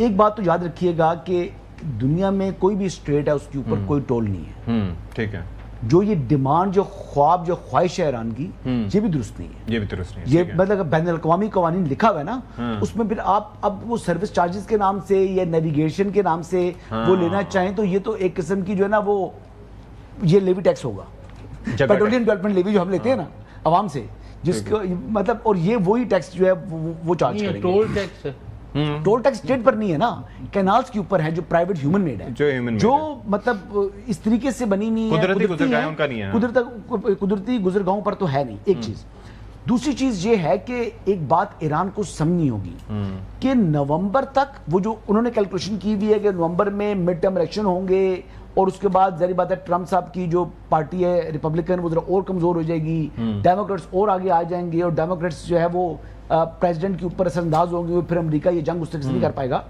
ایک بات تو یاد رکھیے گا کہ دنیا میں کوئی بھی اسٹیٹ ہے اس کے اوپر کوئی ٹول نہیں ہے. ٹھیک ہے. جو یہ ڈیمانڈ جو خواب جو خواہش ہے ایران کی یہ بھی درست نہیں ہے. یہ بھی درست نہیں ہے. یہ مطلب بین الاقوامی قوانین لکھا ہوا ہے نا, اس میں پھر آپ اب وہ سروس چارجز کے نام سے یا نیویگیشن کے نام سے وہ لینا چاہیں تو یہ تو ایک قسم کی جو ہے نا وہ یہ لیوی ٹیکس ہوگا, پیٹرولیم ڈیولپمنٹ لیوی جو ہم لیتے ہیں نا عوام سے, جس کو مطلب, اور یہ وہی ٹیکس جو ہے وہ چارج کریں گے. ٹول ٹیکس ہے. ٹول ٹیکس اسٹیٹ پر نہیں ہے نا, کینالز کے اوپر ہے جو پرائیویٹ ہیومن میڈ ہے, جو مطلب اس طریقے سے بنی نہیں ہے, قدرتی گزرگاہیں ان کا نہیں ہے, قدرتی گزرگاہوں پر تو ہے نہیں. ایک چیز. دوسری چیز یہ ہے کہ ایک بات ایران کو سمجھنی ہوگی کہ نومبر تک وہ جو انہوں نے کیلکولیشن کی ہوئی ہے کہ نومبر میں مڈ ٹرم الیکشن ہوں گے اور اس کے بعد ظاہر بات ہے ٹرمپ صاحب کی جو پارٹی ہے ریپبلکن وہ ذرا اور کمزور ہو جائے گی, ڈیموکریٹس اور آگے آ جائیں گے, اور ڈیموکریٹس جو ہے وہ پریزیڈنٹ کے اوپر اثر انداز ہوں گے, پھر امریکہ یہ جنگ اس طرح سے نہیں کر پائے گا.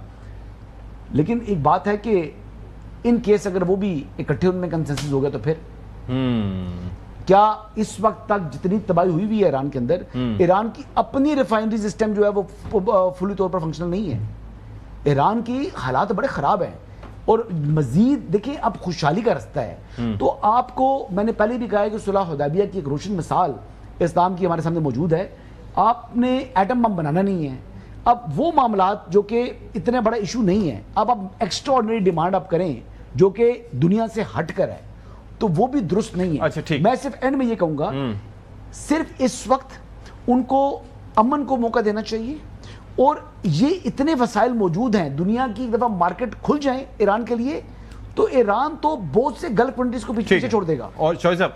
لیکن ایک بات ہے کہ ان کیس اگر وہ بھی اکٹھے ان میں کنسنسس ہو گیا تو پھر کیا اس وقت تک جتنی تباہی ہوئی ہوئی ہے ایران کے اندر, ایران کی اپنی ریفائنری سسٹم جو ہے وہ فلی طور پر فنکشنل نہیں ہے. ایران کی حالات بڑے خراب ہیں, اور مزید دیکھیں اب خوشحالی کا رستہ ہے. تو آپ کو میں نے پہلے بھی کہا ہے کہ صلح حدیبیہ کی ایک روشن مثال اسلام کی ہمارے سامنے موجود ہے. آپ نے ایٹم بم بنانا نہیں ہے. اب وہ معاملات جو کہ اتنے بڑا ایشو نہیں ہے, اب آپ ایکسٹرا آرڈنری ڈیمانڈ آپ کریں جو کہ دنیا سے ہٹ کر ہے, تو وہ بھی درست نہیں ہے. میں صرف اینڈ میں یہ کہوں گا, صرف اس وقت ان کو امن کو موقع دینا چاہیے, اور یہ اتنے وسائل موجود ہیں, دنیا کی ایک دفعہ مارکیٹ کھل جائیں ایران کے لیے تو ایران تو بہت سے گلف کنٹریز کو پیچھے چھوڑ دے گا. اور شوہر صاحب